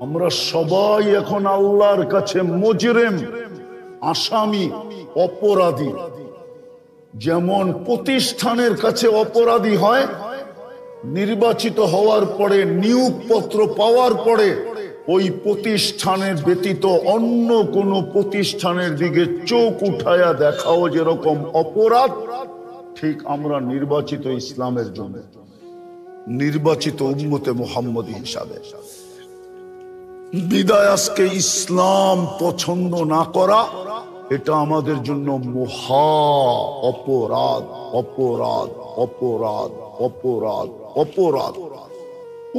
আমরা সবাই এখন আল্লাহর কাছে মুজরিম, আসামি, অপরাধী। যেমন প্রতিষ্ঠানের কাছে অপরাধী হয়, নির্বাচিত হওয়ার পরে, নিয়োগপত্র পাওয়ার পরে ওই প্রতিষ্ঠানের ব্যতীত অন্য কোন প্রতিষ্ঠানের দিকে চোখ উঠায়া দেখাও যেরকম অপরাধ, ঠিক আমরা নির্বাচিত ইসলামের জন্য, নির্বাচিত উম্মতে মুহাম্মদী হিসাবে বিদায় আজকে ইসলাম পছন্দ না করা, এটা আমাদের জন্য মহা অপরাধ, অপরাধ, অপরাধ, অপরাধ, অপরাধ।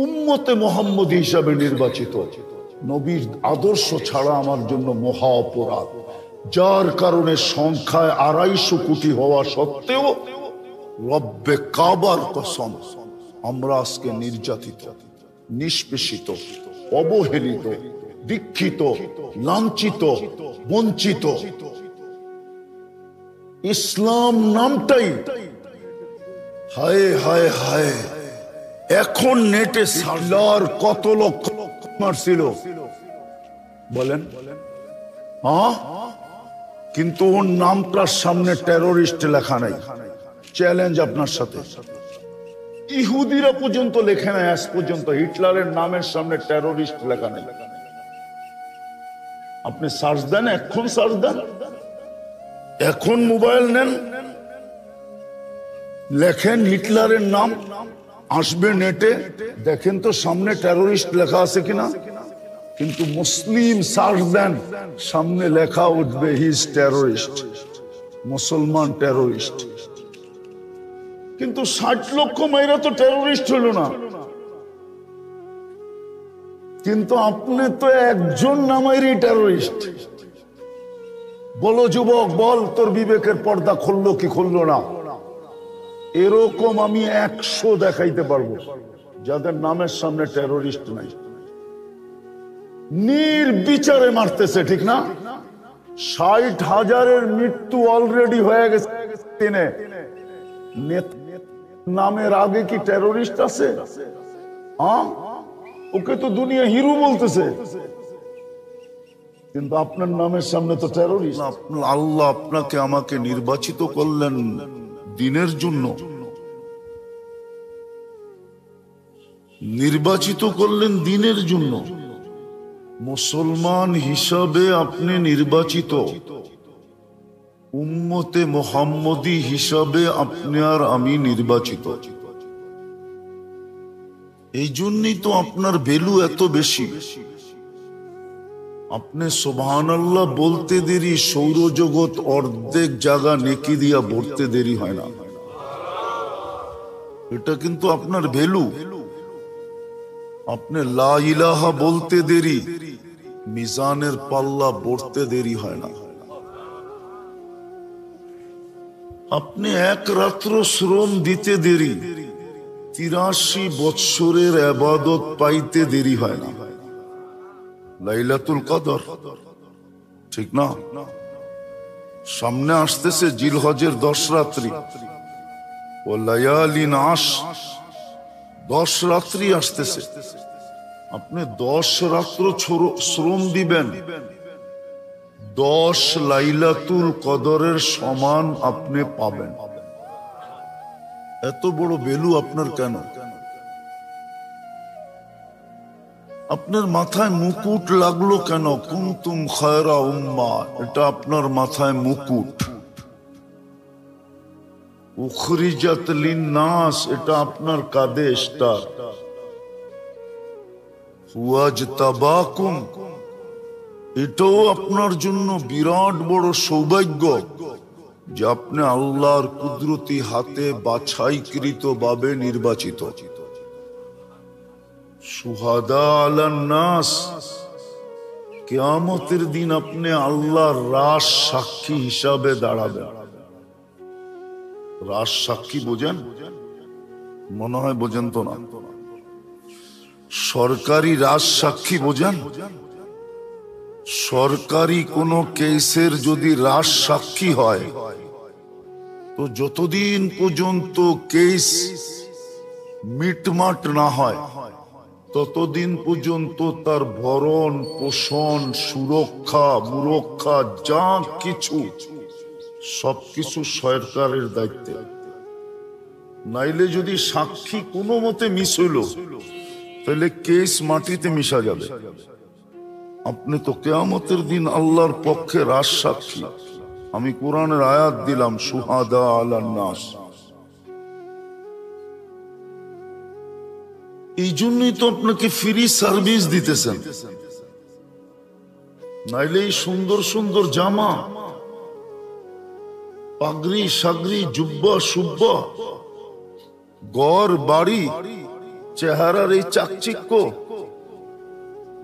উম্মতে মুহাম্মদী হিসাবে নির্বাচিত, নবীর আদর্শ ছাড়া আমার জন্য মহা অপরাধ, যার কারণে সংখ্যায় 250 কোটি হওয়া সত্ত্বেও রব্বে কাবার কসম আমরা আজকে নির্যাতিত, নিষ্পেষিত, অবহেলিত, দীক্ষিত, লাঞ্ছিত, বঞ্চিত। ইসলাম নামটাই হায় হায় হায়। এখন নেটে সার্লার কত লক্ষ মারছিল বলেন, হ্যাঁ, কিন্তু ওর নামটার সামনে টেরোরিস্ট লেখা নাই। চ্যালেঞ্জ আপনার সাথে, ইহুদিরা পর্যন্ত লেখে নাই আজ পর্যন্ত হিটলারের নামের সামনে টেরোরিস্ট লেখা নাই। আপনি সার্চ দেন, এখন সার্চ দেন, এখন মোবাইল নেন, লেখেন হিটলারের নাম, আসবে নেটে, দেখেন তো সামনে টেরোরিস্ট লেখা আছে কিনা। কিন্তু মুসলিম সার্চ দেন, সামনে লেখা উঠবে হি ইজ টেরোরিস্ট, মুসলমান টেরোরিস্ট। কিন্তু 60 লক্ষ মাইরা তো টেরোরিস্ট হইল না। কিন্তু আপনি তো একজন নামাইরই টেরোরিস্ট। বলো যুবক, বল তোর বিবেকের পর্দা খুললো কি খুললো না। এরকম আমি 100 দেখাইতে পারবো যাদের নামের সামনে টেরোরিস্ট নাই। নির্বিচারে মারতেছে, ঠিক না? 60,000-এর মৃত্যু অলরেডি হয়ে গেছে। নামের আগে কি টেরোরিস্ট আছে? ওকে তো দুনিয়া হিরো বলতেছে, কিন্তু আপনার নামের সামনে তো টেরোরিস্ট। আল্লাহ আপনাকে আমাকে নির্বাচিত করলেন দ্বীনের জন্য, নির্বাচিত করলেন দ্বীনের জন্য। মুসলমান হিসাবে আপনি নির্বাচিত, উম্মতে মুহাম্মদী হিসাবে আপনি আর আমি নির্বাচিত। এই জন্যই তো আপনার ভ্যালু এত বেশি। আপনি সুবহানাল্লাহ বলতে দেরি, সৌরজগৎ অর্ধেক জায়গা নেকি দিয়া ভরতে দেরি হয় না। এটা কিন্তু আপনার ভ্যালু। আপনি লা ইলাহা বলতে দেরি, মিজানের পাল্লা ভরতে দেরি হয় না। আপনি এক রাত্র শ্রম দিতে দেরি, 83 বৎসরের ইবাদত পাইতে দেরি হয় না। লাইলাতুল কদর, ঠিক না? সামনে আসতেছে জিলহজের 10 রাত্রি, ও লায়ালিন আশ, 10 রাত্রি আসতেছে। আপনি 10 রাত্র শ্রম দিবেন, 10 লাইলাতুল কদরের সমান আপনি পাবেন। এত বড় ভ্যালু আপনার কেন? আপনার মাথায় মুকুট লাগলো কেন? কুনতুম খায়রা উম্মাহ, এটা আপনার মাথায় মুকুট। উখরিজাত লিন্নাস, এটা আপনার কাঁধে স্টার। ওয়াজতাবাকুম, এটাও আপনার জন্য বিরাট বড় সৌভাগ্য যে আপনি আল্লাহর কুদরতি হাতে বাছাইকৃত ভাবে নির্বাচিত। শুহাদা আলান নাস, কিয়ামতের দিন আপনি আল্লাহর রাজ সাক্ষী হিসাবে দাঁড়াবেন। রাজ সাক্ষী বোঝেন? মনে হয় বোঝেন তো না। সরকারি রাজ সাক্ষী বোঝেন? সরকারি কোন কেসের যদি রাজ সাক্ষী হয়, তো যতদিন পর্যন্ত কেস মিটমাট না হয়, ততদিন পর্যন্ত তার ভরণ পোষণ সুরক্ষা মুরক্ষা যা কিছু সবকিছু সরকারের দায়িত্বে। নাইলে যদি সাক্ষী কোনো মতে মিস হইল তাহলে কেস মাটিতে মিশা যাবে। আপনি তো কিয়ামতের দিন আল্লাহর পক্ষে রাজ সাক্ষী। আমি কোরআনের আয়াত দিলাম, সুহাদা আলান নাস। এই জন্যই তো আপনাকে ফ্রি সার্ভিস দিতেছেন। নাইলে এই সুন্দর সুন্দর জামা, পাগড়ি সাগরি, জুব্বা সুব্বা, ঘর বাড়ি, চেহারার এই চাকচিক্য,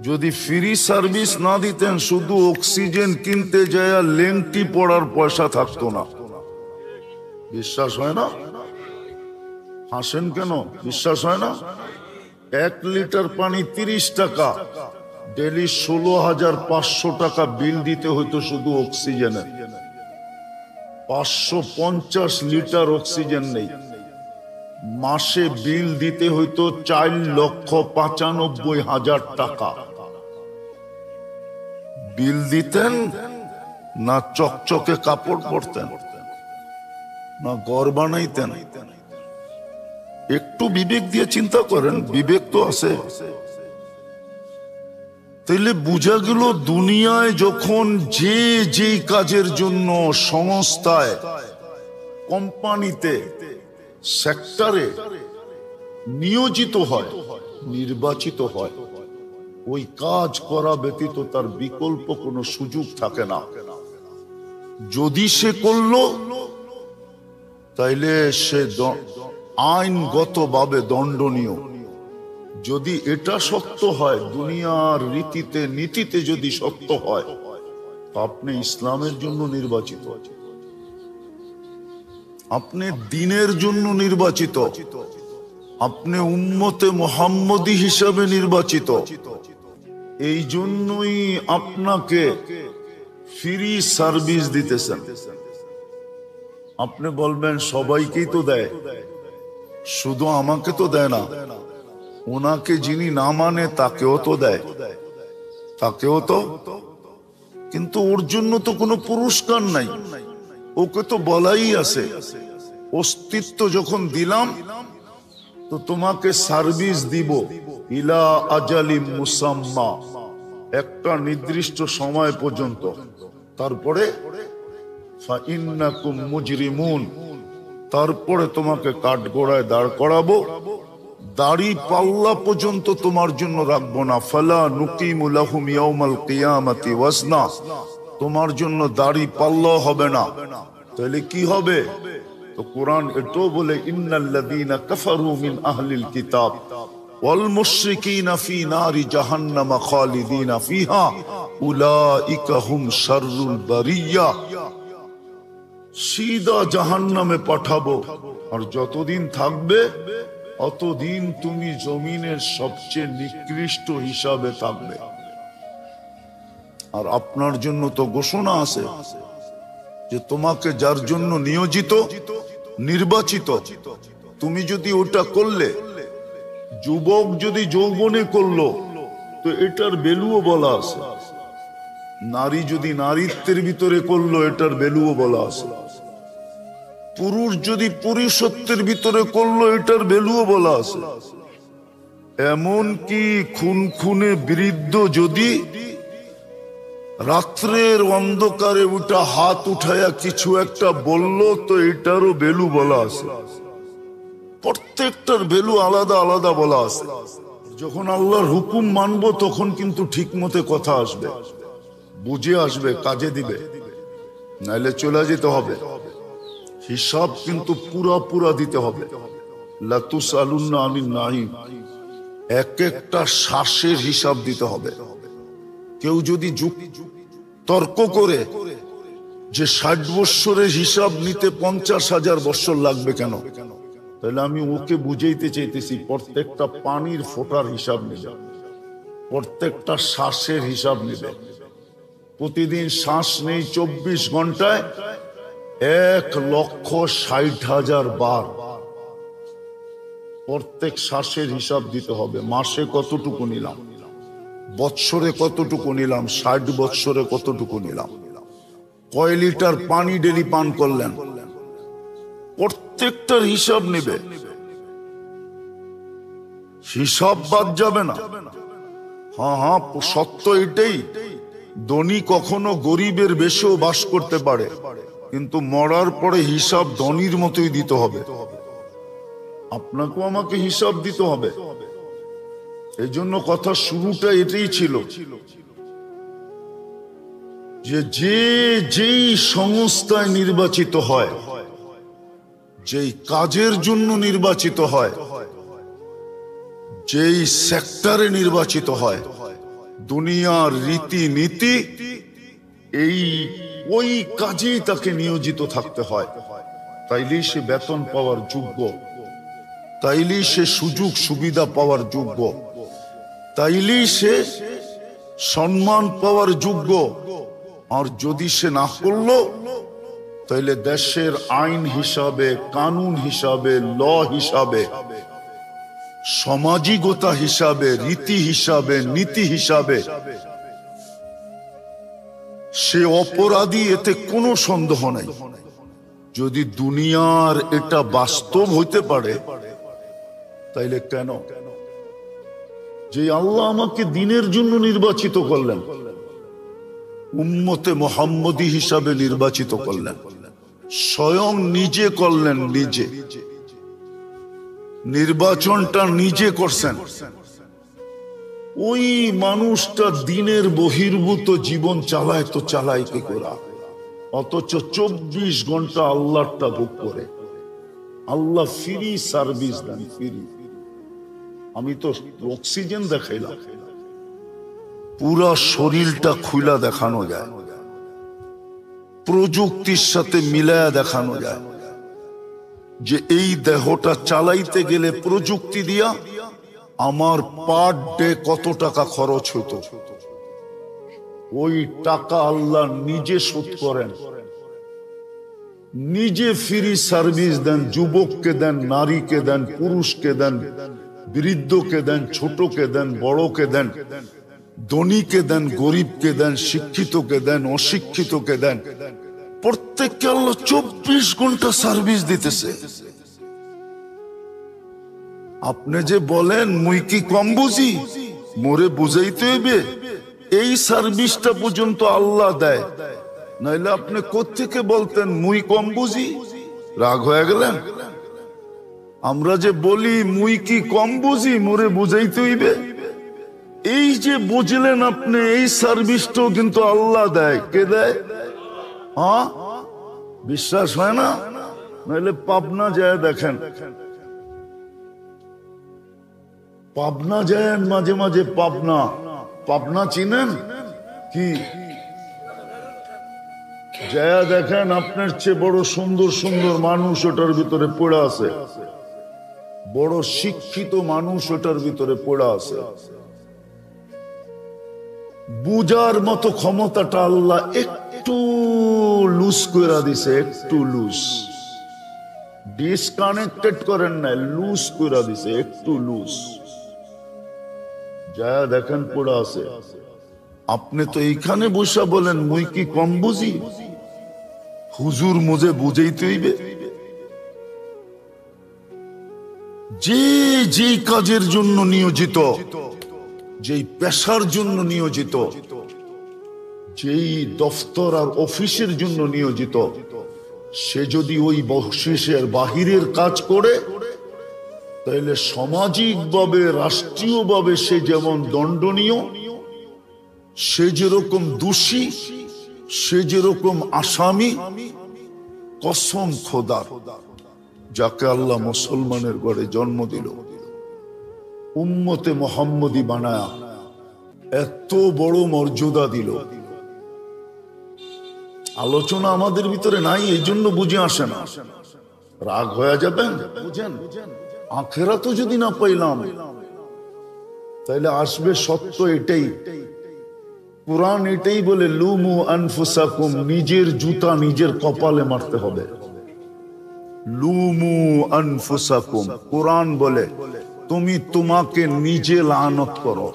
যদি ফ্রি সার্ভিস না দিতেন শুধু অক্সিজেন কিনতে যায় লেংটি পড়ার পয়সা থাকতো না। বিশ্বাস হয় না? হাসেন কেন? বিশ্বাস হয় না? 1 লিটার পানি 30 টাকা, ডেলি 16,500 টাকা বিল দিতে হইতো শুধু অক্সিজেনে। 550 লিটার অক্সিজেন নেই, মাসে বিল দিতে হইতো 4,95,000 টাকা। বিল দিতেন না চকচকে কাপড় পরতেন, না ঘর বানাইতেন? একটু বিবেক দিয়ে চিন্তা করেন, বিবেক তো আছে। তাইলে বুঝা গেল দুনিয়ায় যখন যে যেই কাজের জন্য সংস্থায়, কোম্পানিতে, সেক্টরে নিয়োজিত হয়, নির্বাচিত হয়, ওই কাজ করা ব্যতীত তার বিকল্প কোনো সুযোগ থাকে না। যদি সে করলো তাইলে সে আইনগতভাবে দণ্ডনীয়। যদি এটা সত্য হয়, দুনিয়ার রীতিতে নীতিতে যদি সত্য হয়, তো আপনি ইসলামের জন্য নির্বাচিত, আপনি দ্বীনের জন্য নির্বাচিত, আপনি উম্মতে মুহাম্মদী হিসাবে নির্বাচিত। এই জন্যই আপনাকে ফ্রি সার্ভিস দিতেছেন। আপনি বলবেন সবাইকেই তো দেয়, শুধু আমাকে তো দেয় না, ওনাকে যিনি না মানে তাকেও তো দেয়, তাকেও তো। কিন্তু ওর জন্য তো কোনো পুরস্কার নাই, ওকে তো বলাই আছে অস্তিত্ব যখন দিলাম তো তোমাকে সার্ভিস দিব ইলা আজালি মুসাম্মা, একটা নির্দিষ্ট সময় পর্যন্ত। তারপরে ফাইন্নাকুম মুজরিমুন, তারপরে তোমাকে কাঠগড়ায় দাঁড় করাবো, দাড়ি পাল্লা পর্যন্ত তোমার জন্য রাখবো না। ফালা নুকিমু লাহুম ইয়াউমাল কিয়ামাতি ওয়াজনা, তোমার জন্য দাড়ি পাল্লা হবে না। তাহলে কি হবে? তো কোরআন এটাও বলে ইন্নাল্লাযীনা কাফারু মিন আহলিল কিতাব ওয়াল মুশরিকিনা ফি নারি জাহান্নাম খালিদিনা ফিহা উলাইকা হুম শাররুল বারিয়া। সিধা জাহান্নামে পাঠাবো, আর যতদিন থাকবে অতদিন তুমি জমিনের সবচেয়ে নিকৃষ্ট হিসাবে থাকবে। আর আপনার জন্য তো ঘোষণা আছে যে তোমাকে যার জন্য নিয়োজিত নির্বাচিত, তুমি যদি ওটা করলে, যুবক যদি যৌবনে করলো তো এটার ভ্যালুও বলা আছে, নারী যদি নারীত্বের ভিতরে করলো এটার ভ্যালুও বলা আছে, পুরুষ যদি পুরুষত্বের ভিতরে করলো এটার ভ্যালুও বলা আছে। এমন কি খুনে বৃদ্ধ যদি রাত্রের অন্ধকারে ওটা হাত উঠায়া কিছু একটা বললো তো এটারও ভ্যালু বলা আছে। প্রত্যেকটার ভ্যালু আলাদা আলাদা বলা আছে। যখন আল্লাহর হুকুম মানবো তখন কিন্তু ঠিক মতে কথা আসবে, বুঝে আসবে, কাজে দিবে, নাইলে চলে যেতে হবে। হিসাব কিন্তু পুরা দিতে হবে। লাতুসালুন্না আনিন নাঈম, এক একটা শ্বাসের হিসাব দিতে হবে। কেউ যদি তর্ক করে যে 60 বৎসরের হিসাব নিতে 50,000 বৎসর লাগবে কেন, তাহলে আমি ওকে বুঝাইতে চাইতেছি প্রত্যেকটা পানির ফোঁটার হিসাব নেবে, প্রত্যেকটা শ্বাসের হিসাব নেবে। প্রতিদিন শ্বাস নেই 24 ঘন্টায় 1,60,000 বার। প্রত্যেক শ্বাসের হিসাব দিতে হবে। মাসে কতটুকু নিলাম, বৎসরে কতটুকু নিলাম, 60 বৎসরে কতটুকু নিলাম, কয় লিটার পানি ডেলি পান করলেন, প্রত্যেকটার হিসাব নেবে। হিসাব বাদ যাবে না। হ্যাঁ, সত্য এটাই, ধনী কখনো গরিবের বেশেও বাস করতে পারে, কিন্তু মরার পরে হিসাব ধনীর মতোই দিতে হবে। আপনাকেও আমাকে হিসাব দিতে হবে। এই জন্য কথা শুরুটা এটাই ছিল যে যেই সংস্থায় নির্বাচিত হয়, যেই কাজের জন্য নির্বাচিত হয়, যেই সেক্টরে নির্বাচিত হয়, দুনিয়ার রীতিনীতি এই ওই কাজেই তাকে নিয়োজিত থাকতে হয়। তাইলেই সে বেতন পাওয়ার যোগ্য, তাইলেই সে সুযোগ সুবিধা পাওয়ার যোগ্য, তাইলেই সে সম্মান পাওয়ার যোগ্য। আর যদি সে না করলো, তাইলে দেশের আইন হিসাবে, কানুন হিসাবে, ল হিসাবে, সামাজিকতা হিসাবে, রীতি হিসাবে, নীতি হিসাবে সে অপরাধী, এতে কোনো সন্দেহ নাই। যদি দুনিয়ার এটা বাস্তব হইতে পারে, তাইলে কেন যে আল্লাহ আমাকে দিনের জন্য নির্বাচিত করলেন, উম্মতে মুহাম্মদী হিসাবে নির্বাচিত করলেন, স্বয়ং নিজে করলেন, নিজে নির্বাচনটা নিজে করছেন, ওই মানুষটা দিনের বহির্ভূত জীবন চালায় তো চালায় কি করে, অথচ 24 ঘন্টা আল্লাহটা ভোগ করে। আল্লাহ ফ্রি সার্ভিস দেন, ফ্রি। আমি তো অক্সিজেন দেখাইলাম, পুরা শরীরটা খুলা দেখানো যায়, প্রযুক্তির সাথে মিলায়া দেখানো যায় যে এই দেহটা চালাইতে গেলে প্রযুক্তি দিয়া আমার পার ডে কত টাকা খরচ হতো, ওই টাকা আল্লাহ নিজে শোধ করেন, নিজে ফ্রি সার্ভিস দেন। যুবককে দেন, নারীকে দেন, পুরুষকে দেন, বৃদ্ধকে দেন, ছোটকে দেন, বড়কে দেন, ধনীকে দেন, গরিবকে দেন, শিক্ষিতকে দেন, অশিক্ষিতকে দেন, প্রত্যেককে আল্লাহ 24 ঘন্টা সার্ভিস দিতেছে। আপনি যে বলেন মুই কি কম বুঝি, মোরে বুঝাইতে হইবে, এই সার্ভিসটা পর্যন্ত আল্লাহ দেয়, নাইলে আপনি কোত্থেকে বলতেন মুই কম বুঝি? রাগ হয়ে গেলেন? আমরা যে বলি মুই কি কম বুঝি, মোরে বুঝাইতে হইবে, এই যে বুঝলেন আপনি, এই সার্ভিসটাও কিন্তু আল্লাহ দেয়। কে দেয়? হ্যাঁ, বিশ্বাস হয় না? নাহলে পাবনা যায় দেখেন, পাবনা যায় মাঝে মাঝে। পাবনা চিনেন কি? যায় দেখেন, আপনার চেয়ে বড় সুন্দর সুন্দর মানুষ ওটার ভিতরে পড়ে আছে, বড় শিক্ষিত মানুষ ওটার ভিতরে পড়ে আছে। বুঝার মতো ক্ষমতাটা আল্লাহ একটু লুজ করে দিছে, একটু লুজ, ডিসকানেক্টেড করেন না, লুজ করে দিছে, একটু লুজ। যা দেখেন পড়ে আছে। আপনি তো এইখানে বসে বলেন মুই কি কম বুঝি? হুজুর মুঝে বুঝাইতে হইবে। যে কাজের জন্য নিয়োজিত, যেই পেশার জন্য নিয়োজিত, যেই দফতর আর অফিসের জন্য নিয়োজিত, সে যদি ওই বকশিসের বাহিরের কাজ করে, তাহলে সামাজিকভাবে, রাষ্ট্রীয়ভাবে সে যেমন দণ্ডনীয়, সে যেরকম দোষী, সে যেরকম আসামি। কসম খোদার, যাকে আল্লাহ মুসলমানের ঘরে জন্ম দিল, উম্মতে মুহাম্মদী বানায়া এত বড় মর্যাদা দিল, আলোচনা আমাদের ভিতরে নাই, এই জন্য বুঝে আসে না। রাগ হয়ে যাবেন, বুঝেন? আখেরাতও যদি না পাইলাম, তাইলে আসবে সত্য এটাই। কুরআন এটাই বলে, লুমু আনফুসাকুম, নিজের জুতা নিজের কপালে মারতে হবে। লুমু আনফুসাকুম, কোরআন বলে তুমি তোমাকে নিজে লানত করো।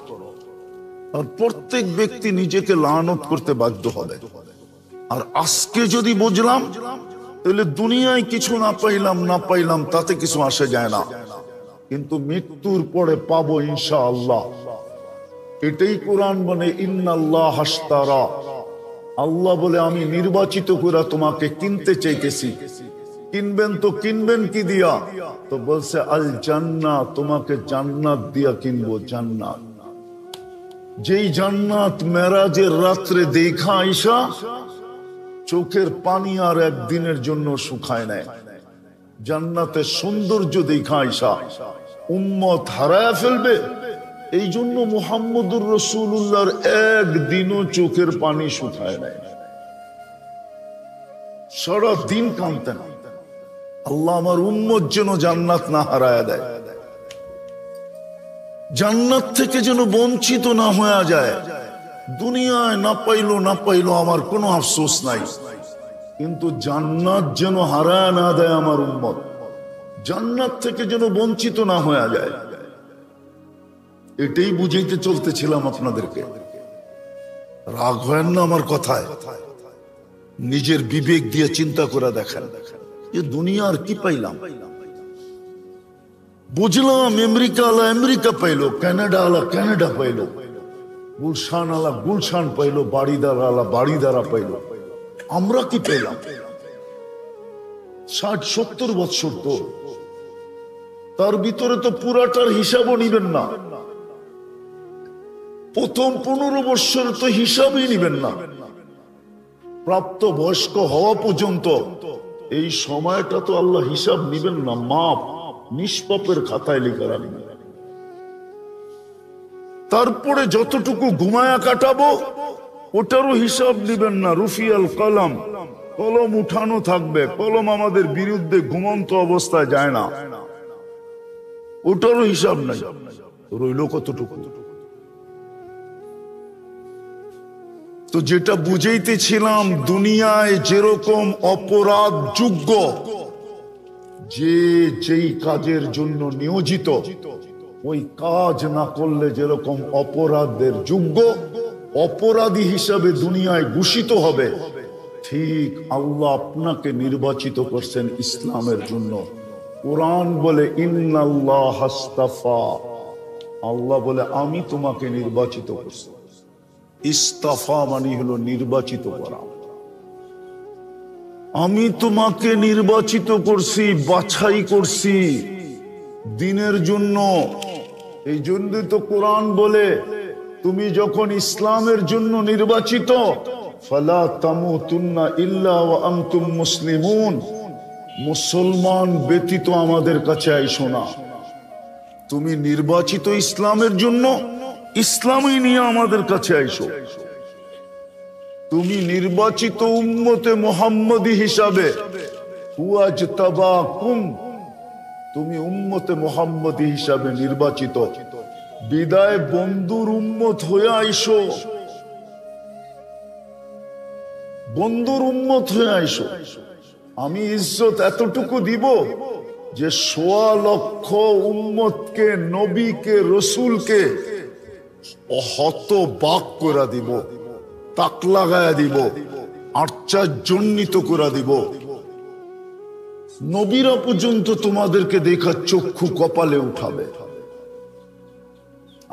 আর প্রত্যেক ব্যক্তি নিজেকে লানত করতে বাধ্য হবে। আর আজকে যদি বুঝলাম, তাহলে দুনিয়ায় কিছু না পাইলাম তাতে কিছু আসে যায় না, কিন্তু মৃত্যুর পরে পাবো ইনশাআল্লাহ। এটাই কোরআন বলে ইন্নাল্লাহ হাশতারা, আল্লাহ বলে আমি নির্বাচিত করে তোমাকে কিনতে চাইতেছি। কিনবেন তো কিনবেন কি দিয়া? তো বলছে আল জান্নাত, তোমাকে জান্নাত দিয়া কিনবো। জান্নাত, যেই জান্নাত মেরাজের রাত্রে দেখা আইসা চোখের পানি আর একদিনের জন্য শুকায় নেয়। জান্নাতের সৌন্দর্য দেখা আইসা উম্মত হারায়া ফেলবে। এই জন্য মুহাম্মদুর রাসূলুল্লাহর একদিনও চোখের পানি শুকায় নেয়, সারা দিন কাঁদতেন, আল্লাহ আমার উম্মত যেন জান্নাত না হারায়া দেয়, জান্নাত থেকে যেন বঞ্চিত না হয়ে যায়। দুনিয়ায় না পাইলো আমার কোনো আফসোস নাই, কিন্তু জান্নাত যেন হারায় না দেয় আমার উম্মত, জান্নাত থেকে যেন বঞ্চিত না হয়ে যায়। এটাই বুঝাইতে চলতেছিলাম আপনাদেরকে। রাগ হয় না আমার কথায়? নিজের বিবেক দিয়ে চিন্তা করে দেখেন, যে দুনিয়া আর কি পাইলাম। বুঝলাম আমেরিকা আলা আমেরিকা পাইলো, কানাডা আলা কানাডা পাইলো, গুলশান আলা গুলশান পাইলো, বাড়িদার আলা বাড়িদারা পাইলো। আমরা কি পেলাম? 60-70 বছর তো, তার ভিতরে তো পুরাটার হিসাবও নিবেন না। প্রথম 15 বছর তো হিসাবই নিবেন না। প্রাপ্ত বয়স্ক হওয়া পর্যন্ত এই সময়টা তো আল্লাহ হিসাব নিবেন না, মাপ নিষ্পাপের খাতায় লিখে রাখবেন। তারপরে যতটুকু ঘুমায়া কাটাবো ওটারও হিসাব নিবেন না। রুফিয়াল কলম, কলম উঠানো থাকবে, কলম আমাদের বিরুদ্ধে ঘুমন্ত অবস্থায় যায় না, ওটারও হিসাব নাই। রইল কতটুকু? তো যেটা বুঝাইতেছিলাম, দুনিয়ায় যেরকম অপরাধ যোগ্য, যে যেই কাজের জন্য নিয়োজিত ওই কাজ না করলে যেরকম অপরাধের যোগ্য, অপরাধী হিসাবে দুনিয়ায় ঘোষিত হবে, ঠিক আল্লাহ আপনাকে নির্বাচিত করছেন ইসলামের জন্য। কোরআন বলে ইন্নাল্লাহ হাস্তাফা, আল্লাহ বলে আমি তোমাকে নির্বাচিত করছি। ইস্তাফা মানে হলো নির্বাচিত করা। আমি তোমাকে নির্বাচিত করছি, বাছাই করছি দিনের জন্য। এই জন্য তো কোরআন বলে তুমি যখন ইসলামের জন্য নির্বাচিত, ফালা তামুতুন্না ইল্লা ওয়া আনতুম মুসলিমুন, মুসলমান ব্যতীত আমাদের কাছে আইসো না। তুমি নির্বাচিত ইসলামের জন্য, ইসলামই নিয়ে আমাদের কাছে আইসো। তুমি নির্বাচিত উম্মতে মুহাম্মদী হিসাবে, ওয়াজতাবাকুম, তুমি উম্মতে মুহাম্মদী হিসাবে নির্বাচিত। বিদায় বন্ধুর উম্মত হয়ে আইসো, বন্ধুর উম্মত হয়ে আইসো। আমি ইজ্জত এতটুকু দিব যে 1.25 লক্ষ উম্মতকে, নবীকে, রসুলকে হতবাক করে দিব, তাক লাগায়া দিব, আশ্চর্যান্বিত করে দিব। নবীরা পর্যন্ত তোমাদেরকে দেখা চক্ষু কপালে উঠাবে।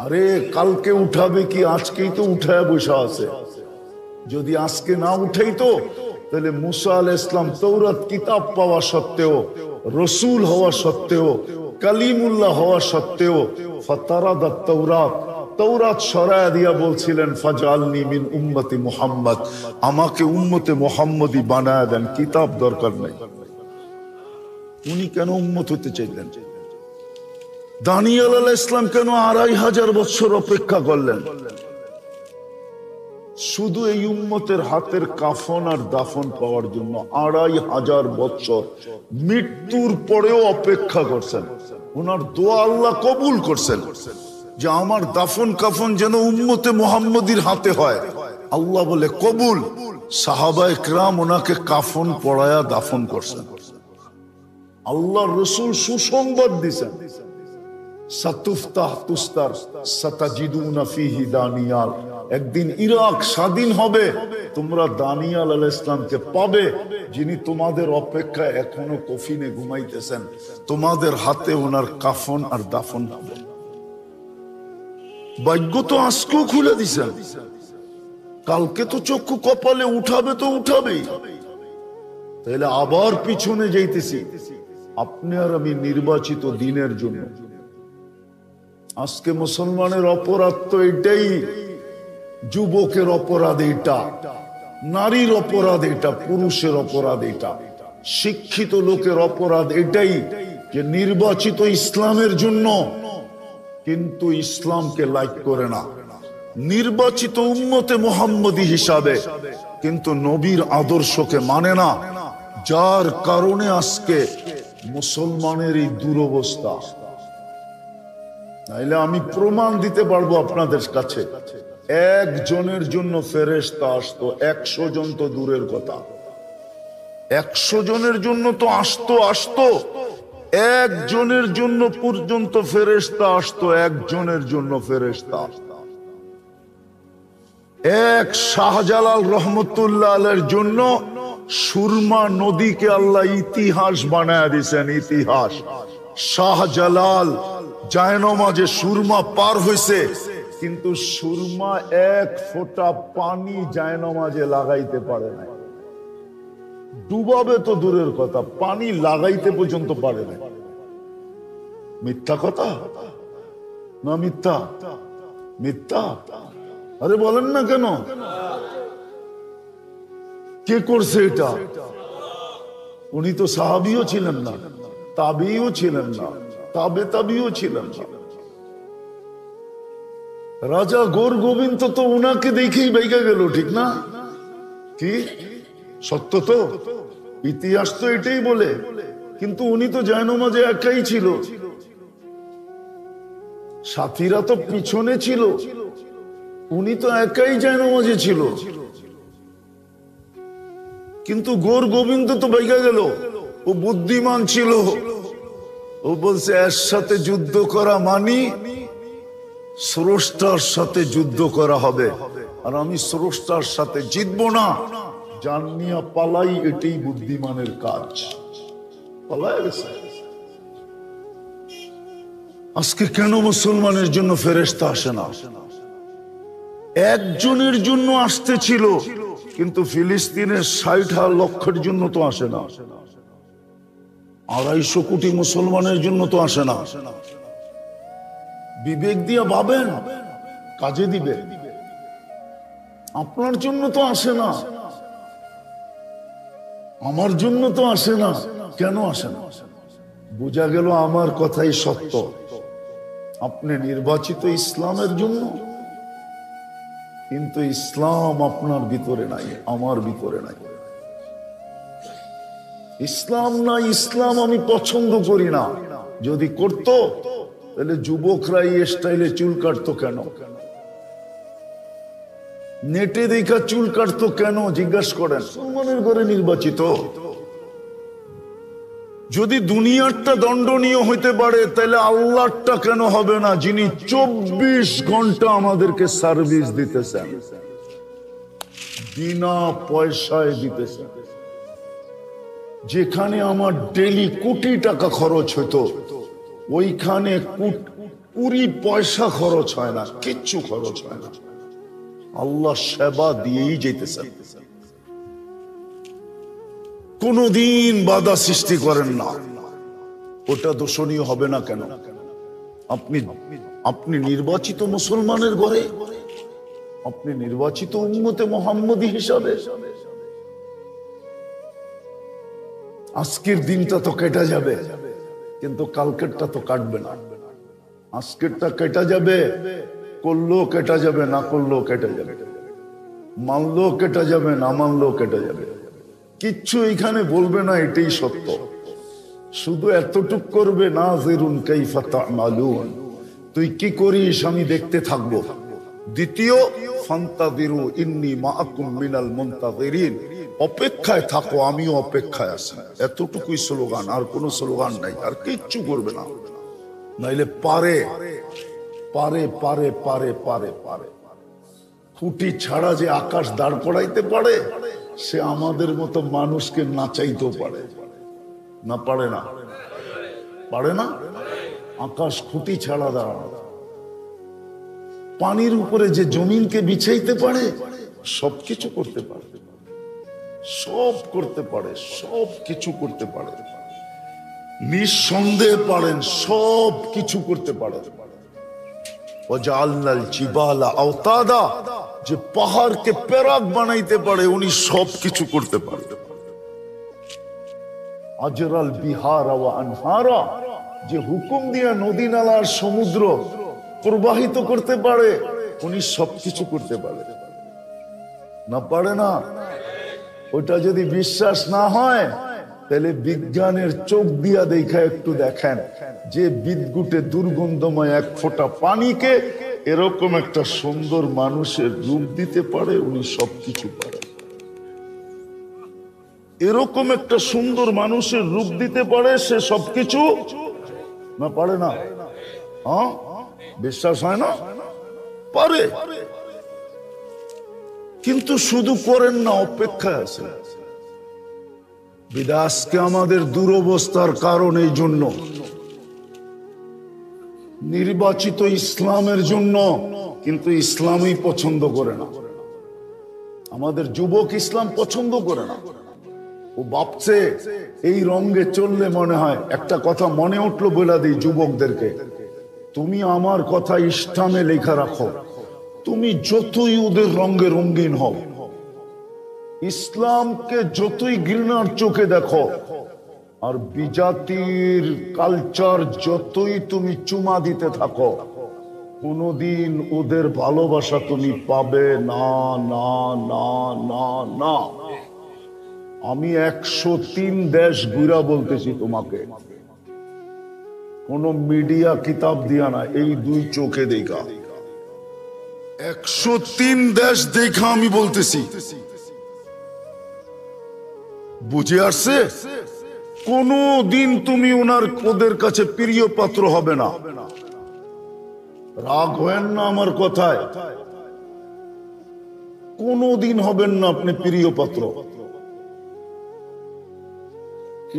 আরে কালকে উঠাবে কি, আজকেই তো উঠায় বসে আছে। যদি আজকে না উঠাইতো তাহলে মুসা আলাইহিস সালাম তাওরাত কিতাব পাওয়া সত্ত্বেও, রসুল হওয়া সত্ত্বেও, কালিমুল্লাহ হওয়া সত্ত্বেও ফাতারাদাত তাওরাত, তাওরাত সরায়া দিয়া বলছিলেন ফাজআলনি মিন উম্মতি মুহাম্মদ, আমাকে উম্মতে মুহাম্মদী বানায়া দেন, কিতাব দরকার নাই। উনি কেন উম্মত হতে চাইলেন? দানিয়েল আলাইহিস সালাম কেন 2500 বছর অপেক্ষা করলেন? শুধু এই উম্মতের হাতের কাফন আর দাফন পাওয়ার জন্য 2500 বছর মৃত্যুর পরেও অপেক্ষা করছেন। ওনার দোয়া আল্লাহ কবুল করছেন যে আমার দাফন কাফন যেন উম্মতে মুহাম্মদীর হাতে হয়। আল্লাহ বলে কবুল। সাহাবায়ে কেরাম ওনাকে কাফন পরায়া দাফন করছেন। আল্লাহ রসুল সুসংবাদ দিছেন, সাতুফতাহ তুস্তার সাতাজিদুনা ফিহি দানিয়াল, একদিন ইরাক স্বাধীন হবে, তোমরা দানিয়াল আলাইহিস সালামকে পাবে, যিনি তোমাদের অপেক্ষায় এখনো কফিনে ঘুমাইতেছেন, তোমাদের হাতে ওনার কাফন আর দাফন হবে। ভাগ্য তো আজকেও খুলে দিছেন, কালকে তো চক্ষু কপালে উঠাবে তো উঠাবেই। তাহলে আবার পিছনে যাইতেছি, আপনি আর আমি নির্বাচিত দিনের জন্য। আজকে মুসলমানের অপরাধ তো এটাই, যুবকের অপরাধ এটা, নারীর অপরাধ এটা, পুরুষের অপরাধ এটা, শিক্ষিত লোকের অপরাধ এটাই যে নির্বাচিত ইসলামের জন্য কিন্তু ইসলামকে লাইক করে না, নির্বাচিত উম্মতে মুহাম্মদী হিসাবে কিন্তু নবীর আদর্শকে মানে না, যার কারণে আজকে মুসলমানের এই দুরবস্থা। নাইলে আমি প্রমাণ দিতে পারবো আপনাদের কাছে, একজনের জন্য ফেরেশতা আসতো, 100 জন তো দূরের কথা, 100 জনের জন্য তো আসতো, একজনের জন্য পর্যন্ত ফেরেশতা আসতো, একজনের জন্য ফেরেশতা আসতো। এক শাহজালাল রহমতুল্লাহ আলাইহির জন্য সুরমা নদীকে আল্লাহ ইতিহাস বানায় দিয়েছেন, ইতিহাস। শাহজালাল জায়নামাজে সুরমা পার হয়েছে, কিন্তু সুরমা এক ফোঁটা পানি জায়নামাজে লাগাইতে পারে না, ডুবাবে তো দূরের কথা, পানি লাগাইতে পর্যন্ত পারে না। মিথ্যা কথা না মিথ্যা? মিথ্যা। আরে বলেন না কেন? কে করছে এটা? উনি তো সাহাবিও ছিলেন না, তাবিও ছিলেন না, তাবিও ছিলেন না। রাজা গোর গোবিন্দ তো উনাকে দেখেই বেগে গেল, ঠিক না? কি সত্য তো, ইতিহাস তো এটাই বলে। কিন্তু উনি তো জায়নামাজে একাই ছিল, সাথীরা তো পিছনে ছিল, উনি তো একাই জায়নামাজে ছিল। কিন্তু গোর গোবিন্দ তো বেগে গেল, ও বুদ্ধিমান ছিল, ও বলছে এর সাথে যুদ্ধ করা মানি স্রষ্টার সাথে যুদ্ধ করা হবে, আর আমি স্রষ্টার সাথে জিতবো না, জানিয়া পালাই, এটাই বুদ্ধিমানের কাজ। পালায় গেছে। আজকে কেন মুসলমানের জন্য ফেরেশতা আসে না? একজনের জন্য আসতে ছিল, কিন্তু ফিলিস্তিনের 60 লক্ষের জন্য তো আসে না, 250 কোটি মুসলমানের জন্য তো আসে না। বিবেক দিয়ে ভাবেন, কাজে দিবে। আপনার জন্য তো আসে না, আমার জন্য তো আসে না, কেন আসে না? বোঝা গেল আমার কথাই সত্য, আপনি নির্বাচিত ইসলামের জন্য, কিন্তু ইসলাম আপনার ভিতরে নাই, আমার ভিতরে নাই। ইসলাম নাই, ইসলাম আমি পছন্দ করি না। যদি করতো তাহলে যুবকরা এই স্টাইলে চুল কাটতো কেন? নেটে দেখা চুল কাটতো কেন? জিজ্ঞাসা করেন। মুসলমানের ঘরে নির্বাচিত। যদি দুনিয়ারটা দণ্ডনীয় হইতে পারে, তাহলে আল্লাহটা কেন হবে না, যিনি 24 ঘন্টা আমাদেরকে সার্ভিস দিতেছেন, বিনা পয়সায় দিতেছেন। যেখানে আমার ডেলি কোটি টাকা খরচ হতো, ওইখানে 20 পয়সা খরচ হয় না, কিচ্ছু খরচ হয় না। আল্লাহ সেবা দিয়েই যেতেছেন, কোনদিন বাধা সৃষ্টি করেন না। ওটা দোষণীয় হবে না কেন? আপনি নির্বাচিত মুসলমানের ঘরে, আপনি নির্বাচিত উম্মতে মুহাম্মদী হিসাবে। আজকের দিনটা তো কেটে যাবে, কিন্তু কালকেরটা তো কাটবে না। আজকেরটা কেটে যাবে, করলেও কেটে যাবে, না করলেও কেটে যাবে, মানলেও কেটে যাবে, না মানলেও কেটে যাবে। কিচ্ছু এখানে বলবে না, এটাই সত্য। শুধু এতটুক করবে, নাযিরুন কাইফা তা'মালুন, তুই কি করিস আমি দেখতে থাকবো। দ্বিতীয়, ফান্তাযিরু ইন্নী মাআকুম মিনাল মুনতাযিরিন, অপেক্ষায় থাকো, আমিও অপেক্ষায় আছি। এতটুকুই স্লোগান, আর কোনো স্লোগান নাই, আর কিচ্ছু করবে না। নাইলে পারে পারে পারে পারে পারে পারে খুঁটি ছাড়া যে আকাশ দাঁড় করাইতে পারে, সে আমাদের মতো মানুষকে নাচাইতেও পারে না? পারে না? পারে না? আকাশ খুঁটি ছাড়া দাঁড়ানো। পানির উপরে যে জমিনকে বিছাইতে পারে, সবকিছু করতে পারে, সব করতে পারে, সব কিছু করতে পারে, নিঃসন্দেহে পারেন, সব কিছু করতে পারে। ওয়াজআলনাল জিবালা আওতাদা, যে পাহাড়কে পেরাক বানাইতে পারে, উনি সব কিছু করতে পারে। আজরাল বিহারা ওয়া আনহারা, যে হুকুম দিয়া নদী নালা আর সমুদ্র প্রবাহিত করতে পারে, উনি সবকিছু করতে পারে না? পারে না? ওটা যদি বিশ্বাস না হয়, তাহলে বিজ্ঞানের চোখ দিয়া দেখা একটু দেখেন, যে বিদ্যুটে দুর্গন্ধময় এক ফোঁটা পানিকে এরকম একটা সুন্দর মানুষের রূপ দিতে পারে, উনি সবকিছু পারে। এরকম একটা সুন্দর মানুষের রূপ দিতে পারে, সে সবকিছু না? পারে না? হ্যাঁ, বিশ্বাস হয় না? পারে, কিন্তু শুধু করেন না, অপেক্ষায় আছে। বিদাসকে আমাদের দুরবস্থার কারণ এই জন্য, নির্বাচিত ইসলামের জন্য, কিন্তু ইসলামই পছন্দ করে না। আমাদের যুবক ইসলাম পছন্দ করে না। ও ভাবছে এই রঙে চললে মনে হয়, একটা কথা মনে উঠলো বলে দিই যুবকদেরকে, তুমি আমার কথা ইসলামে লেখা রাখো, তুমি যতই ওদের রঙে রঙিন হও, ইসলামকে যতই ঘৃণার চোখে দেখো, আর বিজাতির কালচার যতই তুমি চুমা দিতে থাকো, কোনদিন ওদের ভালোবাসা তুমি পাবে না, না, না, না, না। আমি 103 দেশ ঘুরা বলতেছি তোমাকে, কোন মিডিয়া কিতাব দিয়া না, এই দুই চোখে দেখা। 103 দেশ দেখা আমি বলতেছি, বুঝে আসছে? কোনদিন তুমি ওদের কাছে প্রিয় পাত্র হবে না। রাগ হবেন না আমার কথায়, কোনদিন হবেন না আপনি প্রিয় পাত্র।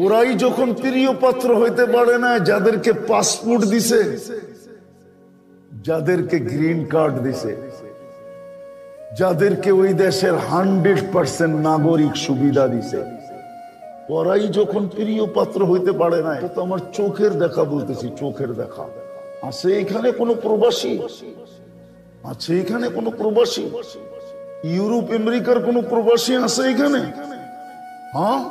ওরাই যখন প্রিয় পাত্র হইতে পারে না, যাদেরকে পাসপোর্ট দিছে, যাদেরকে গ্রিন কার্ড দিছে, যাদেরকে ওই দেশের 100% নাগরিক সুবিধা দিছে, ওরাই যখন প্রিয় পাত্র হইতে পারে না, তো আমার চোখের দেখা বলতেছি, চোখের দেখা। আছে এখানে কোনো প্রবাসী? আছে এখানে কোনো প্রবাসী? ইউরোপ আমেরিকার কোনো প্রবাসী আছে এখানে? হ্যাঁ,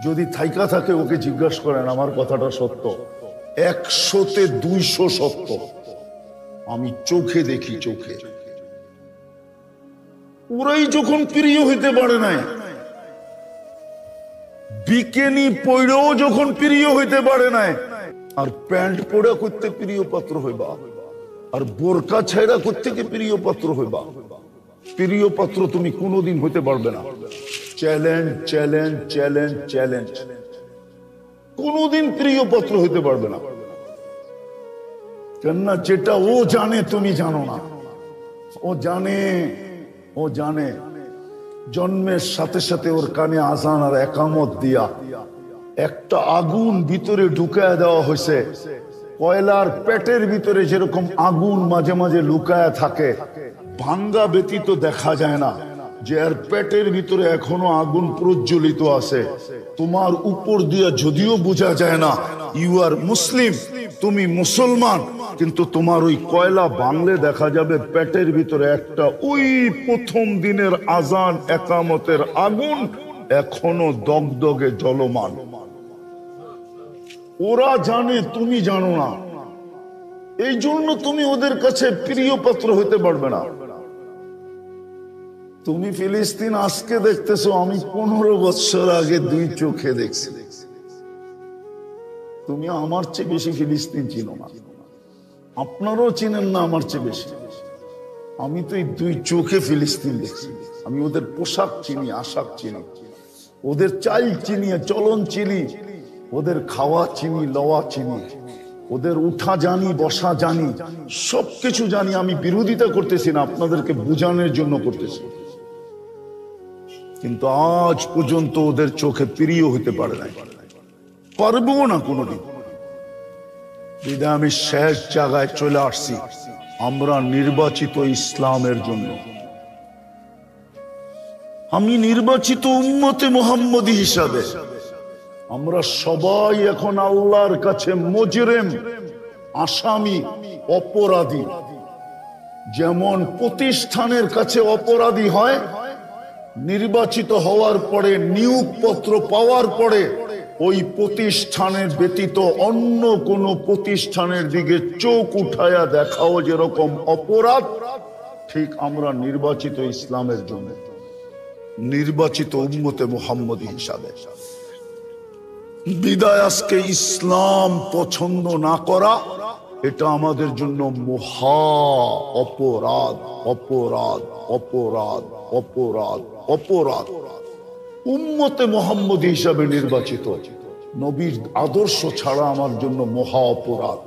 যদি থাইকা থাকে ওকে জিজ্ঞাসা করেন, আমার কথাটা সত্য, 100তে 200 সত্য। আমি চোখে দেখি, চোখে। ওরাই যখন প্রিয় হইতে পারে না, বিকেনি পড়েও যখন প্রিয় হইতে পারে না, আর প্যান্ট পরে করতে প্রিয় পাত্র হইবা, আর বোরকা ছাইরা করতে কি প্রিয় পাত্র হইবা? প্রিয় পাত্র তুমি কোনোদিন হইতে পারবে না। Challenge, challenge, challenge, challenge. কোনোদিন প্রিয় পাত্র হইতে পারবে না। কেননা যেটা ও জানে তুমি জানো না। ও জানে, ও জানে। জন্মের সাথে সাথে ওর কানে আজান আর একামত দিয়া একটা আগুন ভিতরে ঢুকায় দেওয়া হয়েছে। কয়লার পেটের ভিতরে যেরকম আগুন মাঝে মাঝে লুকায় থাকে, ভাঙ্গা ব্যতীত দেখা যায় না, যে এর পেটের ভিতরে এখনো আগুন প্রজ্বলিত আছে। তোমার উপর দিয়া যদিও বোঝা যায় না ইউ আর মুসলিম, তুমি মুসলমান, কিন্তু তোমার ওই কয়লা বাংলে দেখা যাবে পেটের ভিতরে একটা ওই প্রথম দিনের আজান একামতের আগুন এখনো দগদগে জ্বলমান। ওরা জানে, তুমি জানো না, এই জন্য তুমি ওদের কাছে প্রিয় পাত্র হইতে পারবে না। তুমি ফিলিস্তিন আজকে দেখতেছো, আমি 15 বছর আগে 2 চোখে দেখছি। তুমি আমার চেয়ে বেশি ফিলিস্তিন চিনো না, আপনারাও চিনেন না আমার চেয়ে বেশি। আমি তো এই দুই চোখে ফিলিস্তিন দেখছি। আমি ওদের পোশাক চিনি, আশাক চিনি, ওদের চাল চিনি, চলন চিনি, ওদের খাওয়া চিনি, লওয়া চিনি, ওদের উঠা জানি, বসা জানি, সবকিছু জানি। আমি বিরোধিতা করতেছি না, আপনাদেরকে বোঝানোর জন্য করতেছি। কিন্তু আজ পর্যন্ত ওদের চোখে প্রিয় হতে পারে নাই, পারবো না কোনোদিন। বিধায় আমি শেষ জায়গায় চলে আসছি। আমরা নির্বাচিত ইসলামের জন্য, আমি নির্বাচিত উম্মতে মুহাম্মদী হিসাবে। আমরা সবাই এখন আল্লাহর কাছে মুজরিম, আসামি, অপরাধী। যেমন প্রতিষ্ঠানের কাছে অপরাধী হয়, নির্বাচিত হওয়ার পরে, নিয়োগপত্র পাওয়ার পরে ওই প্রতিষ্ঠানের ব্যতীত অন্য কোন প্রতিষ্ঠানের দিকে চোখ উঠায়া দেখাও যেরকম অপরাধ, ঠিক আমরা নির্বাচিত ইসলামের জন্য, নির্বাচিত উম্মতে মুহাম্মদী হিসাবে। বিদায় আজকে ইসলাম পছন্দ না করা, এটা আমাদের জন্য মহা অপরাধ, অপরাধ, অপরাধ, অপরাধ, অপরাধ। উম্মতে মুহাম্মদী হিসাবে নির্বাচিত, নবীর আদর্শ ছাড়া আমার জন্য মহা অপরাধ।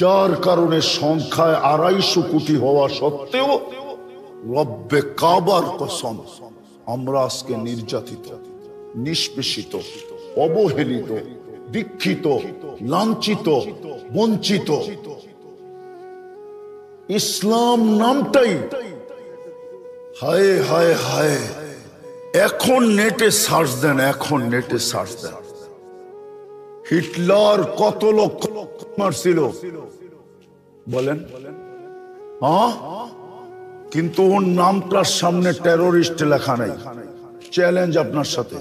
যার কারণে সংখ্যায় 250 কোটি হওয়া সত্ত্বেও রব্বে কাবার কসম, আমরা আজকে নির্যাতিত, নিষ্পেষিত, অবহেলিত, দীক্ষিত, লাঞ্ছিত, বঞ্চিত। ইসলাম নামটাই, হায় হায় হায়। এখন নেটে সার্চ দেন, এখন নেটে সার্চ দেন, হিটলার কত লক্ষ মারছিল বলেন? হ্যাঁ, কিন্তু ওর নামটার সামনে টেরোরিস্ট লেখা নাই। চ্যালেঞ্জ আপনার সাথে,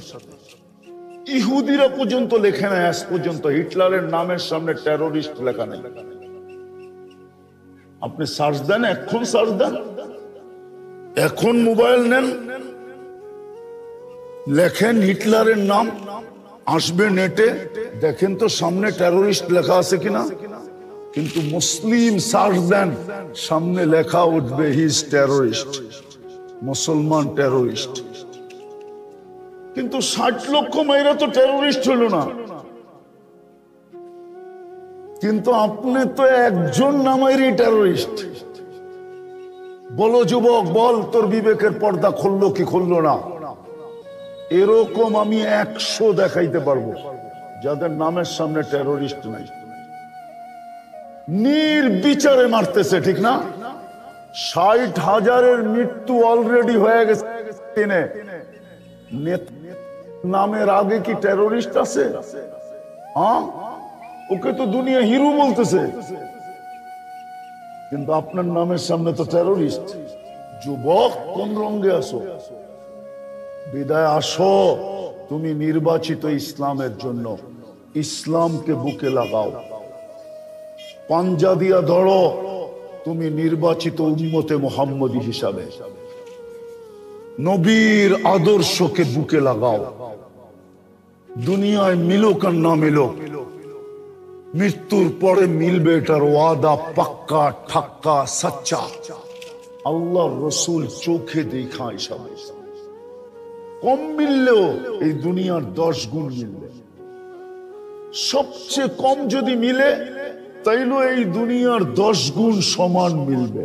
ইহুদিরা পর্যন্ত লেখে নাই আজ পর্যন্ত হিটলারের নামের সামনে টেরোরিস্ট লেখা নাই। আপনি সার্চ দেন, এখন সার্চ দেন, এখন মোবাইল নেন, লেখেন হিটলারের নাম, আসবে নেটে, দেখেন তো সামনে টেরোরিস্ট লেখা আছে কিনা। কিন্তু মুসলিম সার্চ দেন, সামনে লেখা উঠবে হি ইজ টেরোরিস্ট, মুসলমান টেরোরিস্ট। কিন্তু 60 লক্ষ মাইরা তো টেরোরিস্ট হলো না। কিন্তু আপনি তো একজন নামাইরই টেরোরিস্ট। বলো যুবক, বল তোর বিবেকের পর্দা খুললো কি খুললো না? এরকম আমি 100 দেখাইতে পারবো যাদের নামের সামনে টেরোরিস্ট নাই। নির্বিচারে মারতেছে, ঠিক না? 60,000-এর মৃত্যু অলরেডি হয়ে গেছে। নামের আগে কি টেরোরিস্ট আছে? হ্যাঁ, ওকে তো দুনিয়া হিরো বলতেছে, কিন্তু আপনার নামের সামনে তো টেরোরিস্ট। যুবক, কোন রঙে আসো? বিদায় আসো, তুমি নির্বাচিত ইসলামের জন্য। ইসলামকে বুকে লাগাও, পাঞ্জা দিয়া ধরো, তুমি নির্বাচিত উম্মতে মুহাম্মদী হিসাবে। নবীর আদর্শকে বুকে লাগাও। দুনিয়ায় মিলুক আর না মিলুক, মৃত্যুর পরে মিলবে, এটার ওয়াদা পাক্কা, ঠাক্কা, সচ্চা। আল্লাহ রসুল চোখে দেখা হিসাবে কম মিললেও এই দুনিয়ার 10 গুণ মিলবে। সবচেয়ে কম যদি মিলে, তাইলে এই দুনিয়ার 10 গুণ সমান মিলবে।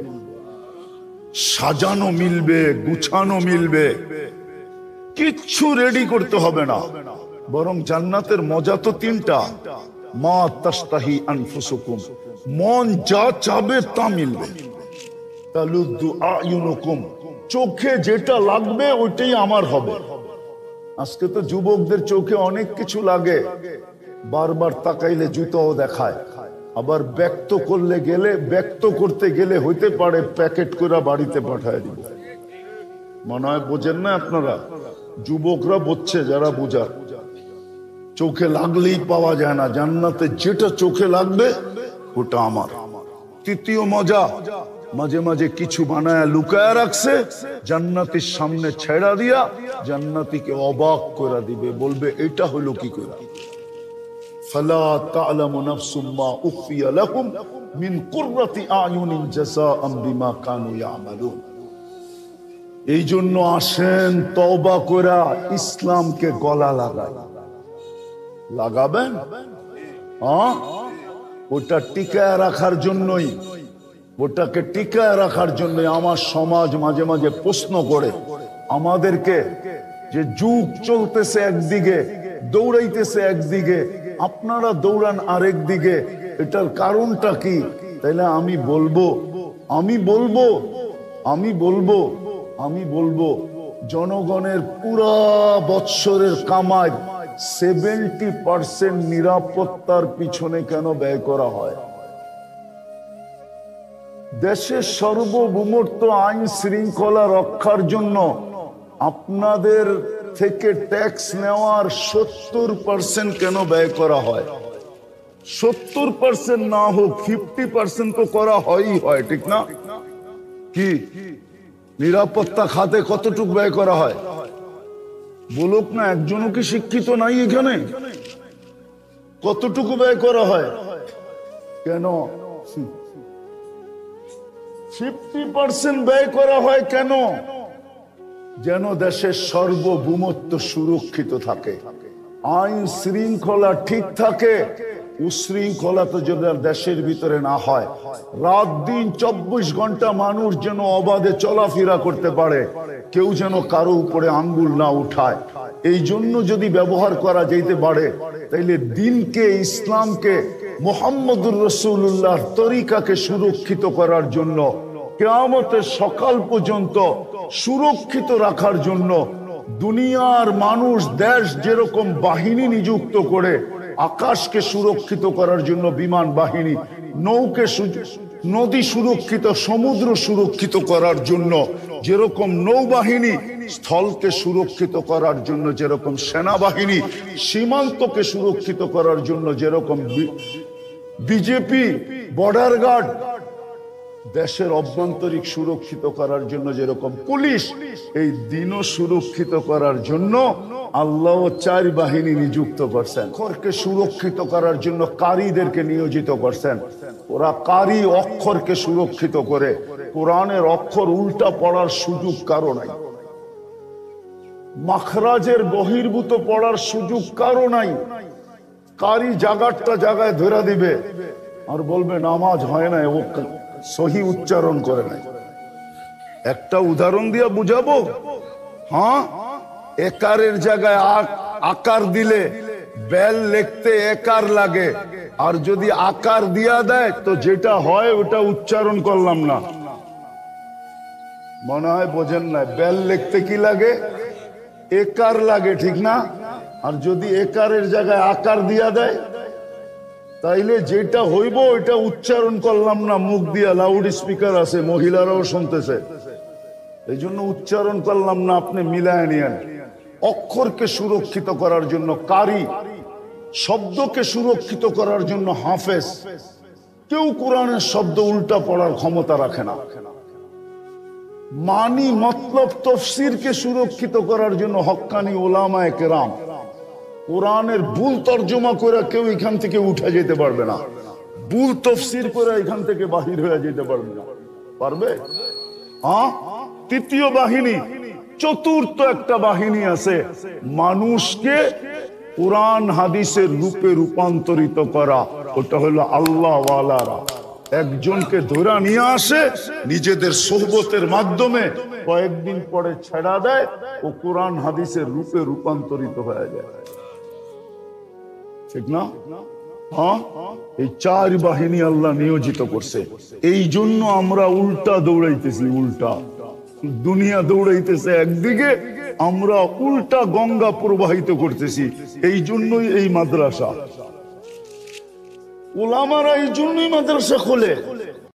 সাজানো মিলবে, গুছানো মিলবে, কিচ্ছু রেডি করতে হবে না। বরং জান্নাতের মজা তো 3টা, মা তাস্তাহি আনফুসুকুম, মন যা চাবে তা মিলবে। তালুদ্দু আয়ুনুকুম, চোখে যেটা লাগবে ওইটাই আমার হবে। আজকে তো যুবকদের চোখে অনেক কিছু লাগে, বারবার তাকাইলে জুতাও দেখায়, আবার ব্যক্ত করতে গেলে হইতে পারে প্যাকেট করে বাড়িতে পাঠায় দিবে। মনে হয় বোঝেন না আপনারা? যুবকরা বুঝছে, যারা বুঝার। চোখে লাগলেই পাওয়া যায় না, জান্নাতে যেটা চোখে লাগবে ওটা আমার। তৃতীয় মজা, মাঝে মাঝে কিছু বানায় লুকায় রাখছে, জান্নাতের সামনে ছেড়া দিয়া জান্নাতীকে অবাক করে দিবে, বলবে এটা হলো কি করে। ফালা তা'লামু নাফসুম মা উখফিয়া লাহুম মিন কুররাতি আয়ুনিন জাযাআম বিমা কানু ইয়ামালুন। এই জন্য আসেন তওবা কইরা ইসলামকে গলা লাগাবেন। ওটা টিকায় রাখার জন্যই, ওটাকে টিকায় রাখার জন্য আমার সমাজ মাঝে মাঝে প্রশ্ন করে আমাদেরকে, যে যুগ চলতেছে একদিকে, দৌড়াইতেছে একদিকে, আপনারা দৌড়ান আরেক দিকে, এটার কারণটা কি? তাইলে আমি বলবো জনগণের পুরা বৎসরের কামাই 70% নিরাপত্তার পিছনে কেন ব্যয় করা হয়? দেশের সার্বভৌমত্ব আইন শৃঙ্খলা রক্ষার জন্য আপনাদের থেকে ট্যাক্স নেওয়ার 70% কেন ব্যয় করা হয়? 70% না হোক 50% তো করা হয়ই হয়, ঠিক না? কি নিরাপত্তা খাতে কতটুকু ব্যয় করা হয় বলুক না, একজনও কি শিক্ষিত নাই এখানে? কতটুকু ব্যয় করা হয়? কেন 50% ব্যয় করা হয় কেন? যেন দেশের সার্বভৌমত্ব সুরক্ষিত থাকে, আইন শৃঙ্খলা ঠিক থাকে। উশৃঙ্খলা তো যেন দেশের ভিতরে না হয়, রাত দিন 24 ঘন্টা মানুষ যেন অবাধে চলাফেরা করতে পারে, কেউ যেন কারো উপরে আঙ্গুল না উঠায়। এই জন্য যদি ব্যবহার করা যেতে পারে, তাইলে দিনকে, ইসলামকে, মুহাম্মদুর রাসূলুল্লাহর তরিকাকে সুরক্ষিত করার জন্য, কিয়ামতের সকাল পর্যন্ত সুরক্ষিত রাখার জন্য দুনিয়ার মানুষ, দেশ যেরকম বাহিনী নিযুক্ত করে আকাশকে সুরক্ষিত করার জন্য বিমান বাহিনী, নদী সুরক্ষিত, সমুদ্র সুরক্ষিত করার জন্য যেরকম নৌবাহিনী, স্থলকে সুরক্ষিত করার জন্য যেরকম সেনাবাহিনী, সীমান্তকে সুরক্ষিত করার জন্য যেরকম বিজেপি, বর্ডার গার্ড, দেশের অভ্যন্তরিক সুরক্ষিত করার জন্য যেরকম পুলিশ, এই দিনও সুরক্ষিত করার জন্য আল্লাহ 4 বাহিনী নিযুক্ত করছেন। অক্ষরকে সুরক্ষিত করার জন্য কারীদেরকে নিয়োজিত করছেন। ওরা কারী অক্ষরকে সুরক্ষিত করে। কোরআনের অক্ষর উল্টা পড়ার সুযোগ কারো নাই, মাখরাজের বহির্ভূত পড়ার সুযোগ কারো নাই। কারী জায়গাটা জায়গায় ধরে দিবে আর বলবে নামাজ হয় না, ও সহি উচ্চারণ করে নাই। একটা উদাহরণ দিয়ে বুঝাবো। একারের জায়গায় আকার দিলে বেল লিখতে একার লাগে, আর যদি আকার দিয়া দেয় তো যেটা হয় ওটা উচ্চারণ করলাম না। মনে হয় বোঝেন না, বেল লিখতে কি লাগে? একার লাগে, ঠিক না? আর যদি একারের জায়গায় আকার দিয়া দেয় তাইলে যেটা হইব ওইটা উচ্চারণ করলাম না, মুখ দিয়া, লাউড স্পিকার আছে, মহিলারাও শুনতেছে, এই জন্য উচ্চারণ করলাম না। আপনি মিলায় নিয়েন। অক্ষরকে সুরক্ষিত করার জন্য কারি, শব্দকে সুরক্ষিত করার জন্য হাফেজ। কেউ কোরআনের শব্দ উল্টা পড়ার ক্ষমতা রাখে না। মানি মতলব তফসিরকে সুরক্ষিত করার জন্য হক্কানি ওলামায়ে কেরাম। কোরআনের ভুল তর্জমা করে কেউ এখান থেকে উঠে যেতে পারবে না, ভুল তফসির করে এখান থেকে বাহির হয়ে যেতে পারবে না। পারবে? তৃতীয় বাহিনী, চতুর্থ একটা বাহিনী আছে, মানুষকে কোরআন হাদিসের রূপে রূপান্তরিত করা। ওটা হলো আল্লাহ ওয়ালারা। একজনকে ধরে নিয়ে আসে, নিজেদের সোহবতের মাধ্যমে কয়েকদিন পরে ছেড়া দেয়, ও কোরআন হাদিসের রূপে রূপান্তরিত হয়ে যায়, ঠিক না? এই 4 বাহিনী আল্লাহ নিয়োজিত করছে। এই জন্য আমরা উল্টা দৌড়াইতেছি, উল্টা দুনিয়া দৌড়াইতেছে একদিকে, আমরা উল্টা গঙ্গা প্রবাহিত করতেছি। এই জন্যই এই মাদ্রাসা, ওলামারা এই জন্যই মাদ্রাসা খোলে।